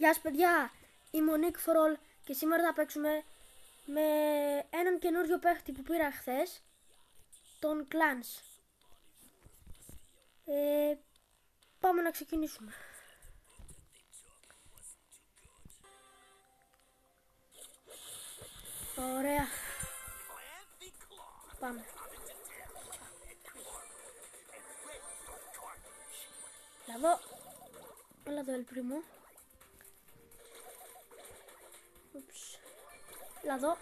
Γεια σας παιδιά, είμαι ο Nick For All και σήμερα θα παίξουμε με έναν καινούριο παίχτη που πήρα χθες, τον Clans. Πάμε να ξεκινήσουμε. Ωραία. Πάμε. Έλα εδώ El Primo. Ούψ. Έλα εδώ.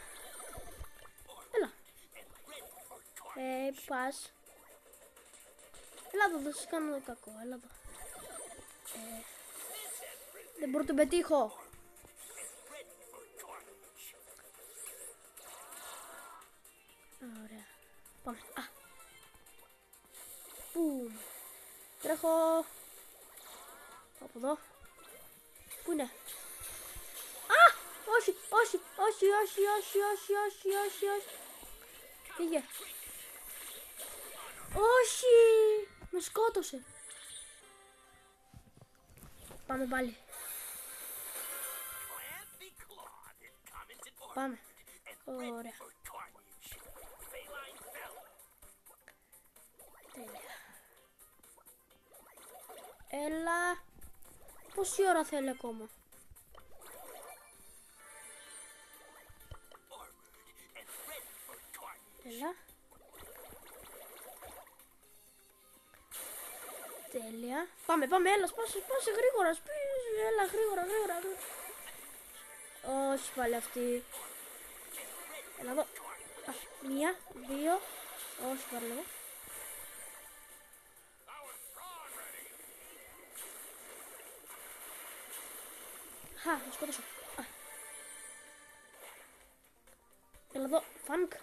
Έλα. Πας. Έλα εδώ, δεν σου κάνω κακό. Έλα εδώ. Δεν μπορώ να τον πετύχω. Ωραία. Πάμε. Πουμ. Τρέχω. Από εδώ. Πού είναι? Όχι. Πήγε. Όχι. Με σκότωσε. Πάμε πάλι. Πάμε. Ωραία. Τέλεια. Έλα. Πόση ώρα θέλει ακόμα? Έλα. Τέλεια. Πάμε, έλα, σπάσε γρήγορα, έλα, γρήγορα. Όχι πάλι αυτή. Έλα εδώ. Μία, δύο. Όχι πάλι εδώ. Θα σκότωσω. Έλα εδώ, Φανκ.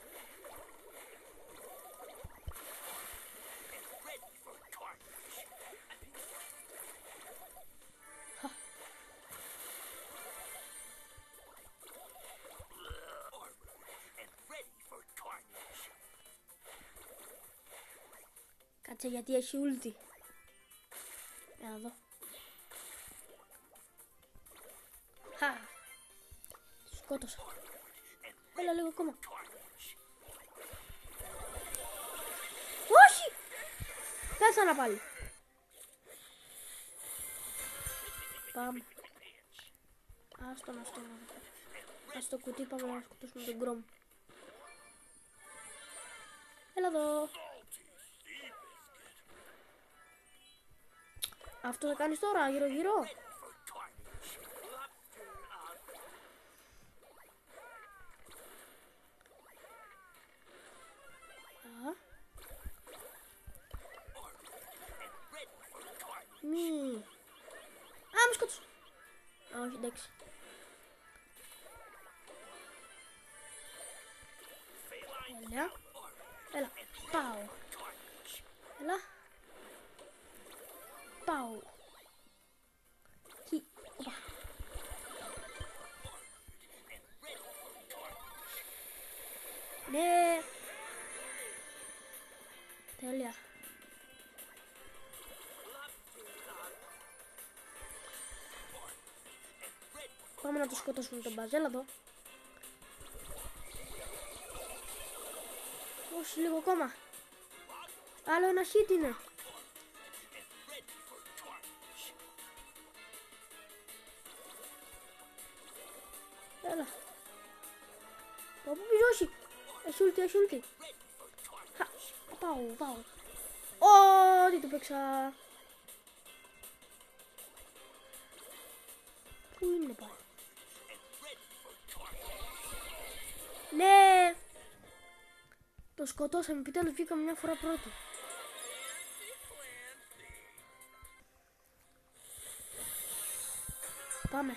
Κάτσε γιατί έχει ούλτι. Έλα εδώ. Σκότωσα. Έλα λίγο ακόμα. Όχι! Πέθανα πάλι. Πάμε. Άστον. Ας το κουτί, πάμε να σκοτώσουμε τον Γκρομ. Έλα εδώ. Αυτό θα κάνεις τώρα, γύρω. Με σκότωσε. Όχι, εντάξει. Έλα. Πάω. Έλα. Πάω. Οπα. Ναι. Τέλεια. Πάμε να το σκοτώσουμε τον μπαζέλα εδώ. Όχι, λίγο ακόμα. Άλλο ένα hit είναι. Έλα. Πού πεις, όχι. Έχει ούλτι. Πάω. Τι του παίξα. Πού είναι πάλι? Ναι. Το σκοτώσαμε, επιτέλους βγήκαμε μια φορά πρώτη. Πάμε.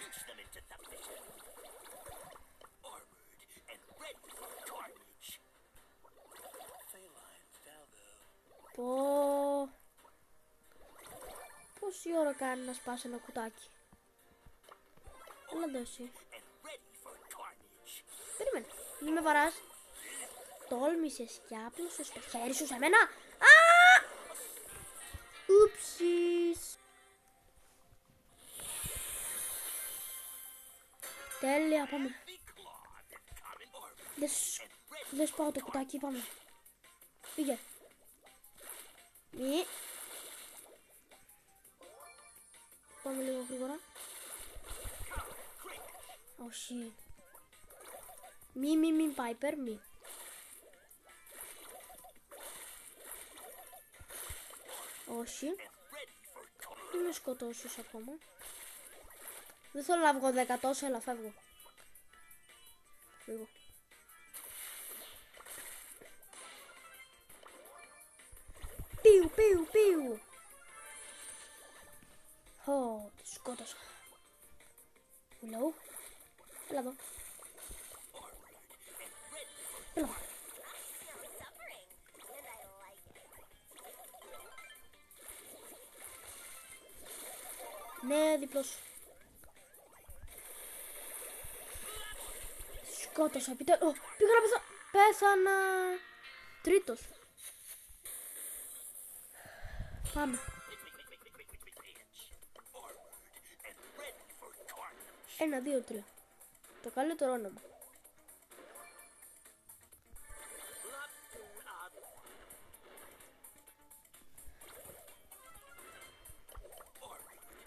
Πόση ώρα κάνει να σπάσει ένα κουτάκι? Έλα εδώ εσύ. Περίμενε, μην με βαράς. Τόλμησες και άπλωσες το χέρι σου σε μένα. Ούψις. Τέλεια, πάμε. Δεν σπάω το κουτάκι, πάμε. Πήγε. Μη. Πάμε λίγο γρήγορα. Όχι. Μη Πάιπερ, μη. Όχι. Μην με σκοτώσεις ακόμα. Δεν θέλω να βγω 10 τόσο, αλλά φεύγω. Φύγω. Πιου. Ω, τη σκότωσα. Hello. Έλα εδώ. Έλα εδώ. Ναι, διπλός. Σκότωσα επιτέλους. Πήγα να πέθανα. Τρίτος. Πάμε. 1, 2, 3. Το καλύτερο όνομα.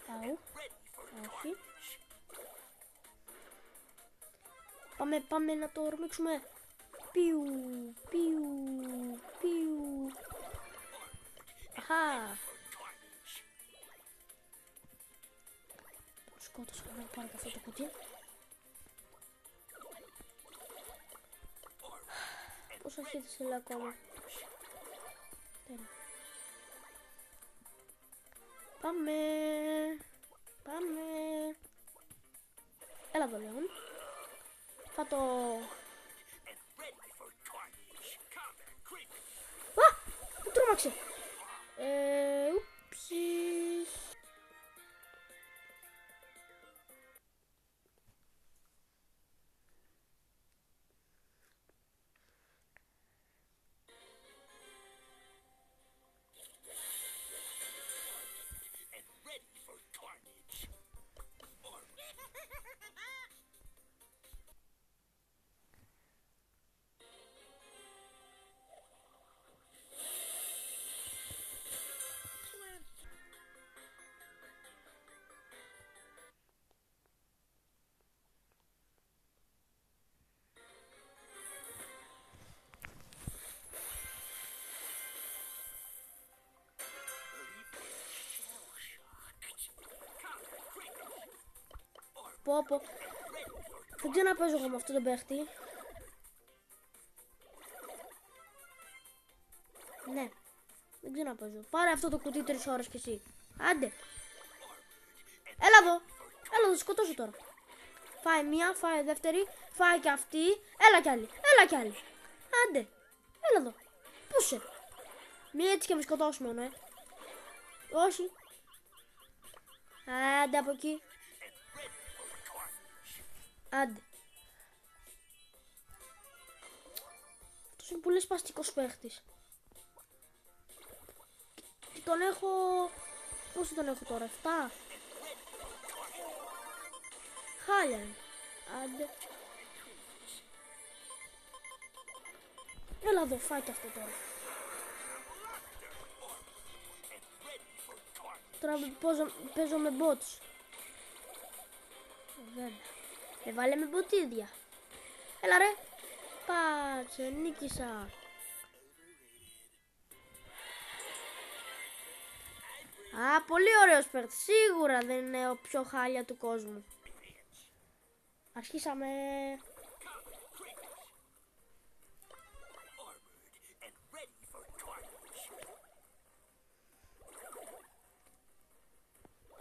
Αου. Όχι. Πάμε να το ορμήξουμε. Πιου. Αχα. Σκότωσα να πάρω και αυτό το κουτί. Πόσα χίτες έλα ακόμα. Τέλεια. Πάμε. Έλα εδώ, Λέων. Θα το... Α! Μου τρόμαξε. Ούψις. Πω. Δεν ξέρω να παίζω εγώ με αυτόν τον παίχτη. Ναι. Δεν ξέρω να παίζω. Πάρε αυτό το κουτί 3 ώρες κι εσύ. Άντε. Έλα εδώ, σκοτώσου τώρα. Φάει μία, φάει δεύτερη. Φάει κι αυτή. Έλα κι άλλη. Άντε. Έλα εδώ. Πού είσαι? Μη έτσι και με σκοτώσουμε μόνο, Όχι. Άντε από εκεί. Άντε. Αυτός είναι πολύ σπαστικός παίχτης. Και τον έχω... Πόσο τον έχω τώρα, 7. Χάλια είναι. Άντε. Έλα εδώ, φάει και αυτό τώρα. Τώρα παίζω με bots. Δεν βάλε με ποτίδια. Έλα ρε. Πάτσε, νίκησα. Α, πολύ ωραίος παίκτης. Σίγουρα δεν είναι ο πιο χάλια του κόσμου. Αρχίσαμε.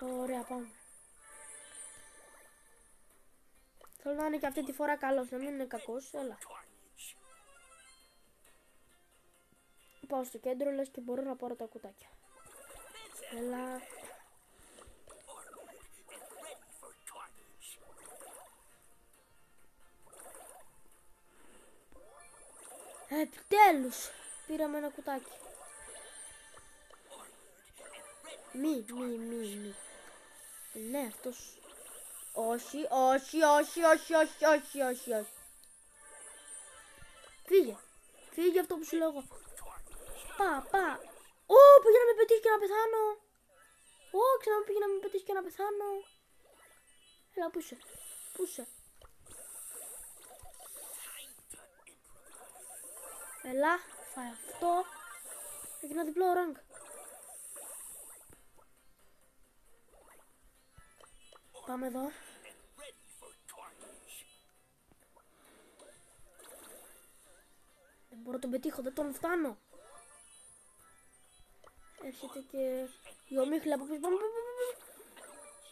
Ωραία, πάμε. Θέλω να είναι και αυτή τη φορά καλός, να μην είναι κακός. Έλα. Πάω στο κέντρο, λες και μπορώ να πάρω τα κουτάκια. Έλα. Επιτέλους πήραμε ένα κουτάκι. Μη. Ναι, αυτός Όχι, όχι, όχι, όχι, όχι, όχι, όχι, όχι. Φύγε. Φύγε αυτό που σου λέω εγώ. Πα. Ω, πήγε να με πετύχει και να πεθάνω. Ω, ξανά πήγε να με πετύχει και να πεθάνω. Έλα, πού είσαι. Πού είσαι. Έλα, φάει αυτό. Έγινα διπλό rank. Πάμε εδώ. Δεν μπορώ να τον πετύχω, δεν τον φτάνω. Έρχεται και η ομίχλη από πίσω. Πάμε.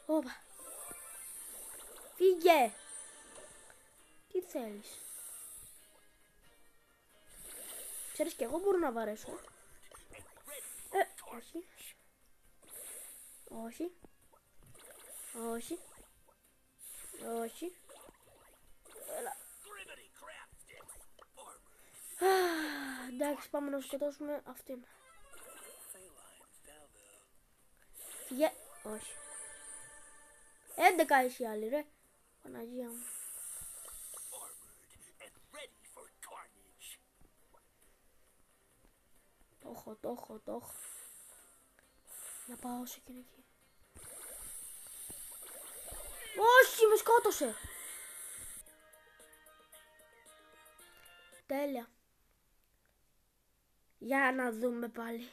Όπα. Φύγε. Τι θέλεις. Ξέρεις και εγώ μπορώ να βαρέσω. Όχι. Όχι. Όχι. Όχι. Έλα. Εντάξει, πάμε να σκοτώσουμε αυτήν. Φύγε. Όχι. 11 εσύ άλλοι ρε. Παναγία μου. Το έχω. Να πάω σε εκείνη εκεί. Όχι, με σκότωσε. Τέλεια. Για να δούμε πάλι.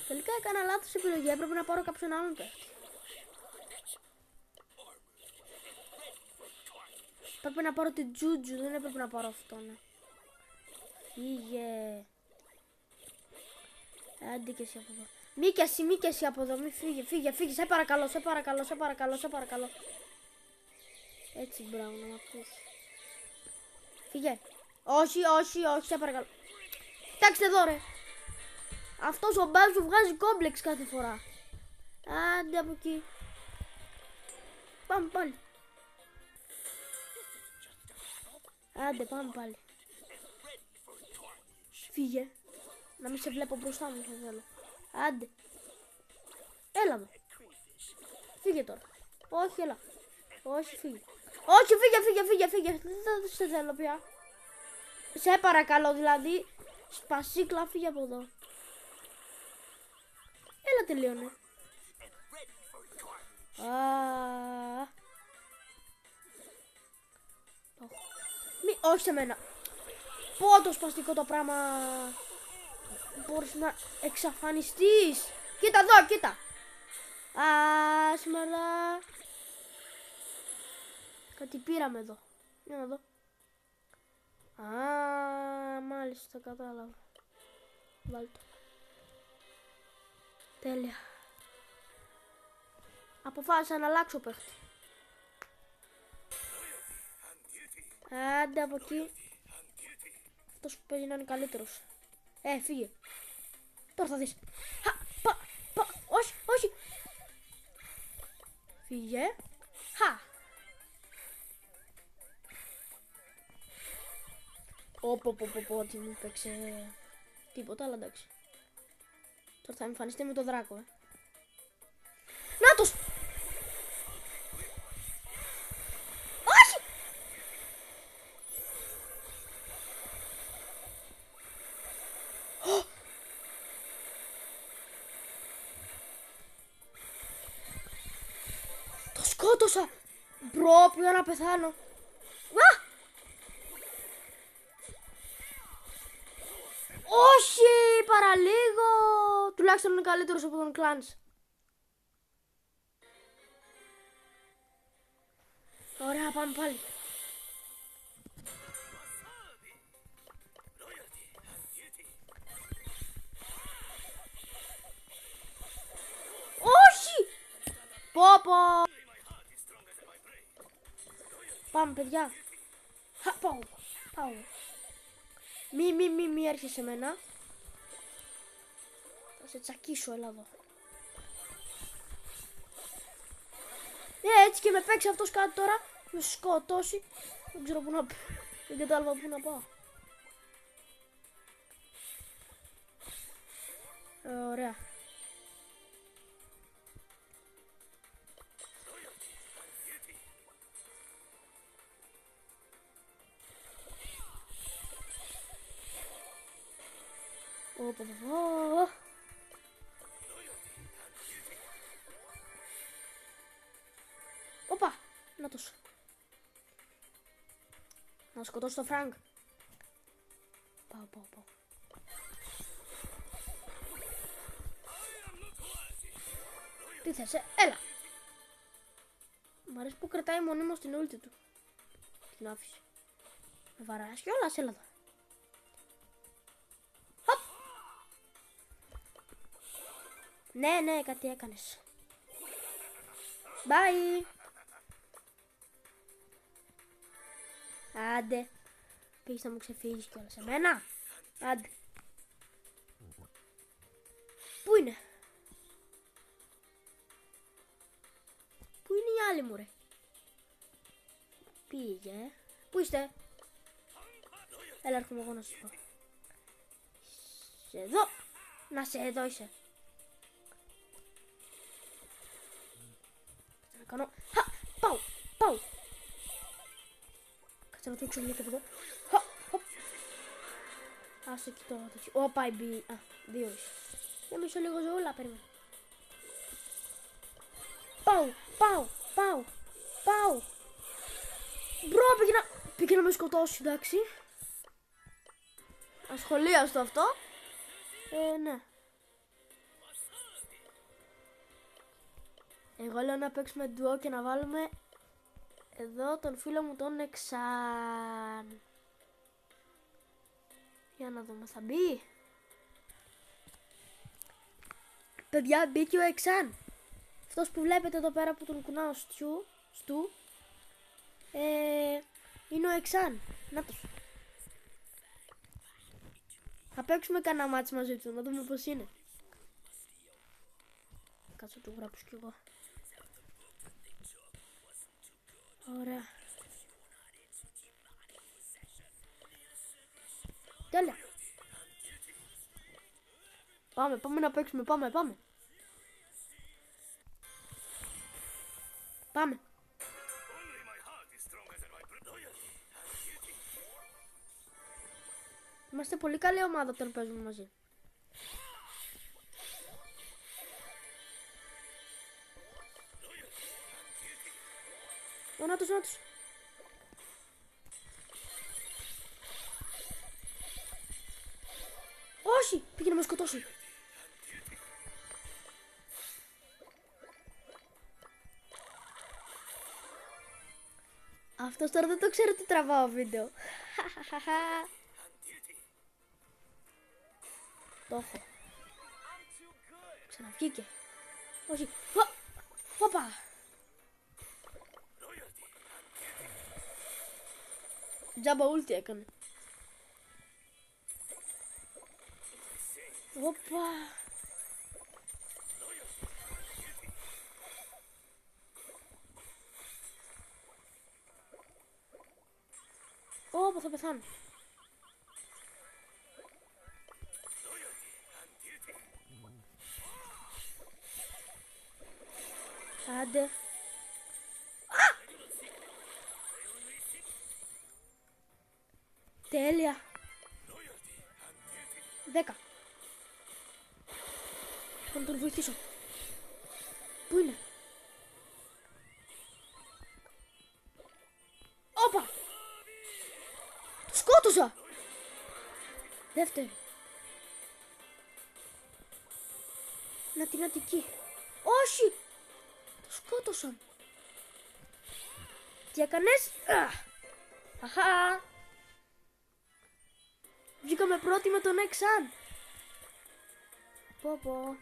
Τελικά έκανα λάθος επιλογή, έπρεπε να πάρω κάποιον άλλον παίχτη. Πρέπει να πάρω την Τζούτζου, δεν έπρεπε να πάρω αυτόν. Φύγε. Άντε και εσύ από εδώ. Μη και εσύ από εδώ, μη φύγε, σε παρακαλώ. Έτσι, μπράβο, να μ' ακούς. Φύγε. Όχι, σε παρακαλώ. Κοιτάξτε εδώ ρε. Αυτός ο μπάζ μου βγάζει κόμπλεξ κάθε φορά. Άντε από εκεί. Πάμε πάλι. Άντε πάμε πάλι. Φύγε. Να μην σε βλέπω μπροστά μου, δεν θέλω. Άντε. Έλα εδώ. Φύγε τώρα. Όχι, έλα. Όχι, φύγε. Όχι, φύγε. Δεν σε θέλω πια. Σε παρακαλώ δηλαδή. Σπασίκλα, φύγε από εδώ. Έλα, τελείωνε. Όχι σε μένα. Πω το σπαστικό το πράγμα. Μπορείς να εξαφανιστείς. Κοίτα εδώ, κοίτα. Άσμαλα. Κάτι πήραμε εδώ. Για να δω. Μάλιστα, κατάλαβα. Βάλτε. Τέλεια. Αποφάσισα να αλλάξω παίχτη. Άντε από εκεί. Αυτός που παίζει να είναι καλύτερος. Φύγε. Τώρα θα δεις. Όχι. Φύγε. Πω, τι μου παίξε. Τίποτα, αλλά εντάξει. Τώρα θα εμφανιστεί με τον δράκο, Νάτος! Όχι! Το σκότωσα! Μπρο, πήγα να πεθάνω. Όχι, παραλίγο. Τουλάχιστον είναι καλύτερος από τον Κλάνς. Ωραία, πάμε πάλι. Όχι! Πω. Πάμε, παιδιά. Πάω. Μη έρχεσαι σε μένα. Θα σε τσακίσω, έλα εδώ. Έτσι και με παίξει αυτός κάτι τώρα. Με σκοτώσει. Δεν ξέρω πού να πάω. Δεν κατάλαβα πού να πάω. Ωραία. Όπα, να τους. Να σκοτώσω το Φρανκ. Πάω. Τι θες, έλα. Μ' αρέσει που κρατάει μονίμως την ούλτη του. Την άφησε. Με βαράς κιόλας, έλα εδώ. Χοπ. Ναι, κάτι έκανες. Bye. Άντε. Πήγες να μου ξεφύγεις κιόλας σε μένα. Άντε. Πού είναι? Πού είναι οι άλλοι μου ρε? Πήγε. Πού είστε? Έλα έρχομαι εγώ να σου πω. Είσαι εδώ. Να σε εδώ είσαι. Να κάνω. Πάω. Κάτσε να τρέξω λίγο και εδώ. Χοπ. Άσε εκεί το τέτοιο. Όπα, μπει. Α, δύο είσαι. Για μισό λίγο ζωούλα, περίμενε. Πάω. Μπρο, πήγε να με σκοτώσει, εντάξει. Ασχολίαστο αυτό. Ναι. Εγώ λέω να παίξουμε ντουό και να βάλουμε εδώ τον φίλο μου τον Εξάν. Για να δούμε, θα μπει? Παιδιά, μπήκε ο Εξάν. Αυτός που βλέπετε εδώ πέρα που τον κουνάω στου είναι ο Εξάν. Νάτος. Θα παίξουμε κανένα μάτς μαζί του, να δούμε πως είναι. Κάτσε το γράψω κι εγώ. Ωραία. Τέλεια. Πάμε να παίξουμε, πάμε. Πάμε. Είμαστε πολύ καλή ομάδα όταν παίζουμε μαζί. Να τους. Όχι, πήγε να με σκοτώσει. Αυτός τώρα δεν το ξέρω τι τραβάω βίντεο. Το έχω. Ξαναβγήκε. Όχι. Όπα. Τζάμπα ούλτι έκανε. Όπα. Όπα, θα πεθάνω. Άντε. Τέλεια. 10. Θα τον βοηθήσω. Πού είναι? Όπα. Το σκότωσα. Δεύτερη. Να την Αττική. Όχι. Το σκότωσαν. Τι έκανες? Αχα. Βγήκαμε πρώτοι με τον Εξάν. Πω.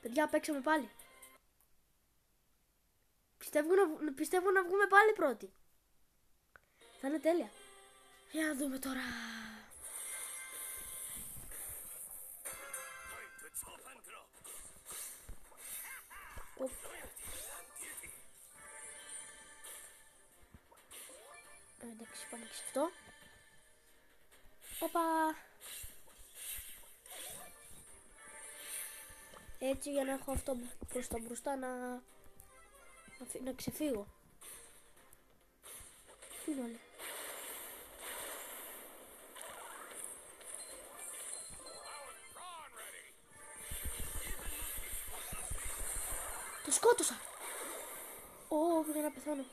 Παιδιά, παίξαμε πάλι. Πιστεύω να βγούμε πάλι πρώτοι. Θα είναι τέλεια. Για να δούμε τώρα. Εντάξει, πάμε και σε αυτό. Όπα. Έτσι για να έχω αυτό προς τα μπροστά να ξεφύγω. Πού είναι όλοι? σκότωσα. Ω, πήγα να πεθάνω.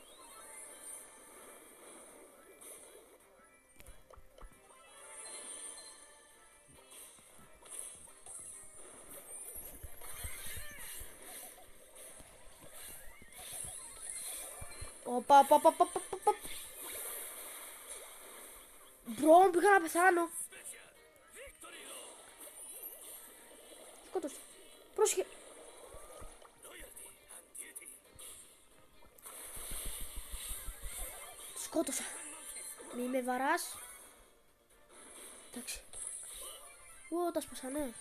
Οπα. Μπρο, πήγα να πεθάνω. Σκότωσα. Πρόσχε. Σκότωσα. Μη με βαράς. Εντάξει. Ω, τα σπάσανε.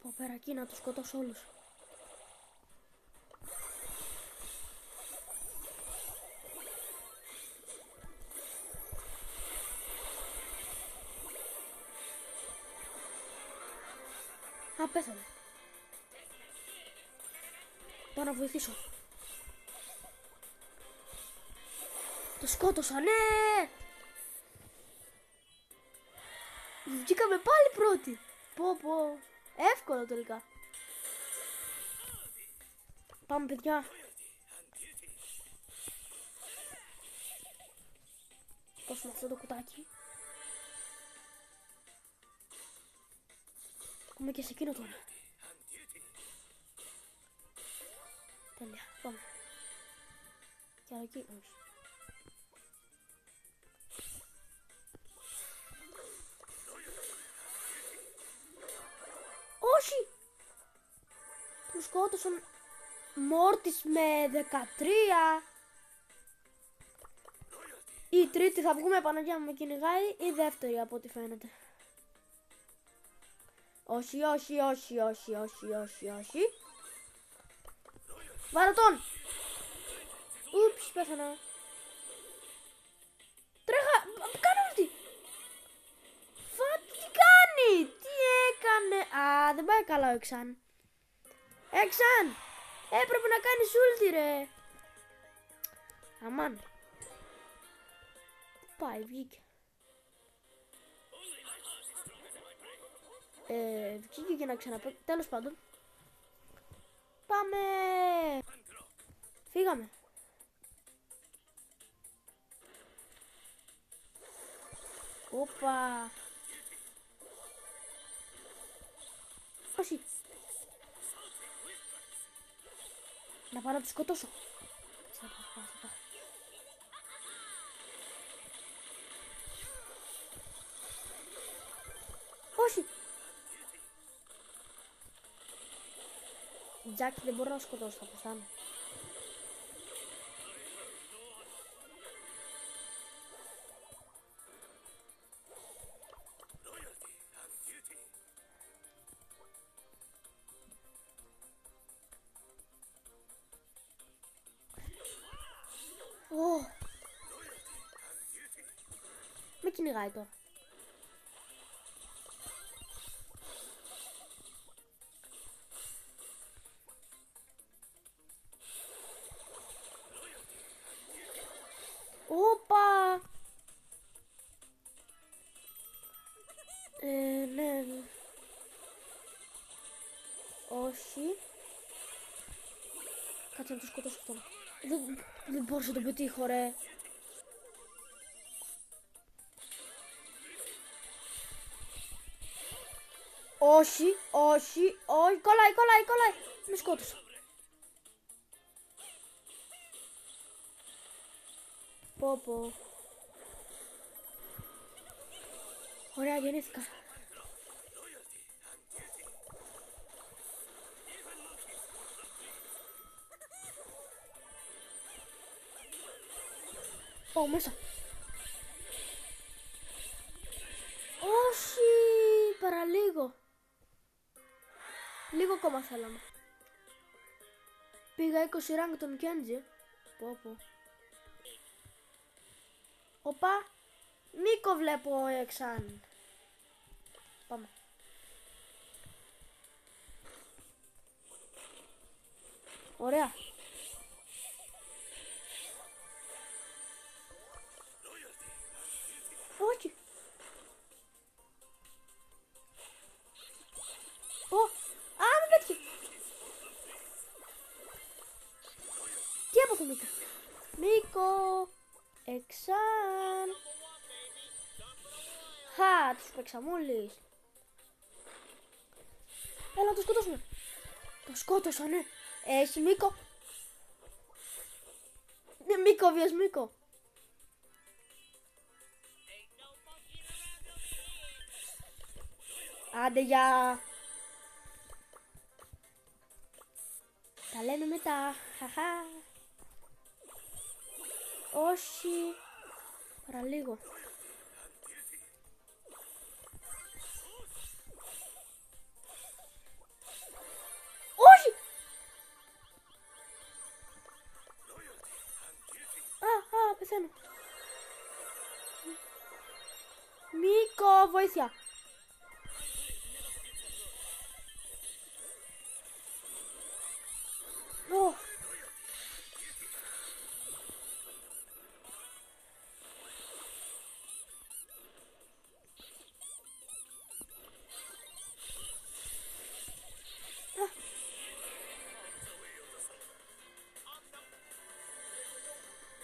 Πω πέρα εκεί να τους σκοτώσω όλους. Α, πέθανε. Πάω να βοηθήσω. Το σκότωσα, ναι! Βγήκαμε πάλι πρώτοι. Πω. Εύκολο τελικά. Πάμε, παιδιά. Δώσουμε αυτό το κουτάκι. Έχουμε και σε εκείνο τώρα. Τέλεια, πάμε. Και άλλο εκεί, όχι. Όχι! Του σκότωσαν Μόρτις με 13. Η τρίτη θα βγούμε, Παναγιά μου, με κυνηγάει, η δεύτερη από ό,τι φαίνεται. Όχι. Βάλε τον! Ούψ, πέθανα. Τρέχα, κάνω αυτή. Τι κάνει, τι έκανε. Α, δεν πάει καλά ο Εξάν. Εξάν, έπρεπε να κάνεις ούλτι, ρε. Αμάν. Πάει, βγήκε. Βγήκε και να ξαναπέ... Τέλος πάντων. Πάμε. Φύγαμε. Όπα. Όχι. Να πάω να τους σκοτώσω. Όχι. Τζάκι, δεν μπορώ να σκοτώσω, θα πεθάνω. Με κυνηγάει τώρα. Όπα! Ναι. Όχι. Κάτσε να το σκοτώσω αυτόν. Δεν μπορούσα να το πετύχω, ρε. Όχι. Κολλάει. Με σκότωσα. Πω. Ωραία, γεννήθηκα. Πάω μέσα. Όχι, παραλίγο. Λίγο ακόμα θέλαμε. Πήγα 20 rank τον Κέντζι. Πω. Οπα, Μίκο βλέπω εξάν. Πάμε. Ωραία. Όχι. Με πέτυχε. Εξάν. Χα, τους παίξα μόλις. Έλα να το σκοτώσουμε. Το σκότωσα, ναι. Έχει Μίκο. Ναι, Μίκο, βίας Μίκο. Άντε, γεια. Τα λέμε μετά. Χαχά. Όχι. Παραλίγο. Όχι. Πεθαίνω. Μίκο, βοήθεια.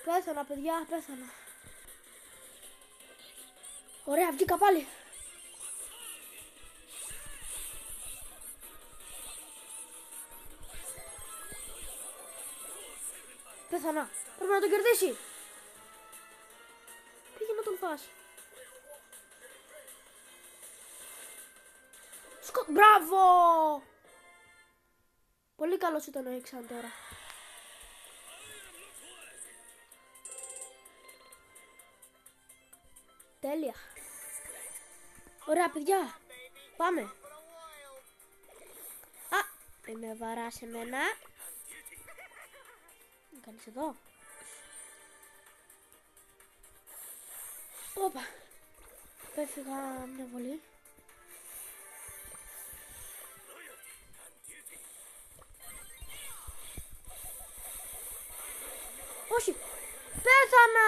Πέθανα, παιδιά, πέθανα. Ωραία, βγήκα πάλι. Πέθανα. Πρέπει να τον κερδίσει. Πήγε να τον φας. Μπράβο! Πολύ καλός ήταν ο Εξάν τώρα. Τέλεια. Ωραία, παιδιά. Πάμε. Α, με βαράς εμένα. Κάνεις εδώ. Όπα. Πέφυγα μια βολή. Όχι. Πέθανα.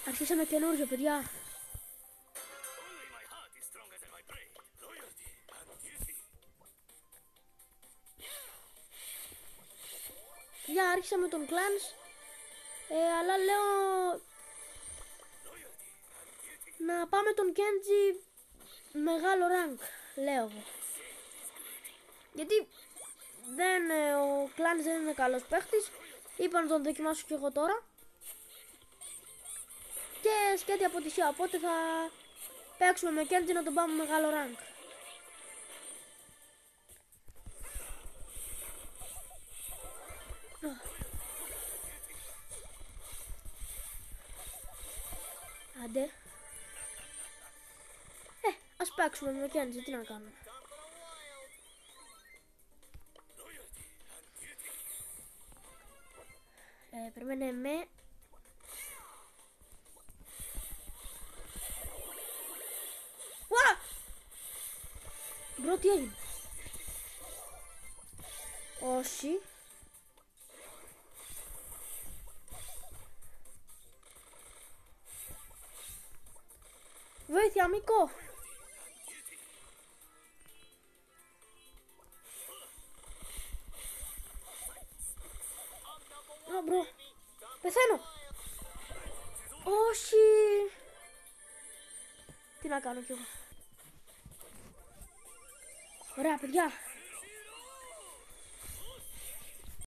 Αρχίσαμε καινούργιο, παιδιά. Για άρχισα με τον Clans, αλλά λέω να πάμε τον Kenji μεγάλο rank, λέω εγώ. Γιατί ο Clans δεν είναι καλός παίχτης, είπα να τον δοκιμάσω και εγώ τώρα. Και σκέτη αποτυχία, οπότε θα παίξουμε με Kenji να τον πάμε μεγάλο rank. Άντε. Ας παίξουμε με Kenji, τι να κάνουμε. Περιμένε με. Μπρο, τι έγινε. Όχι. Βοήθεια, Μίκο. Μπρο. Πεθαίνω. Όχι. Τι να κάνω κι εγώ. Ωραία, παιδιά.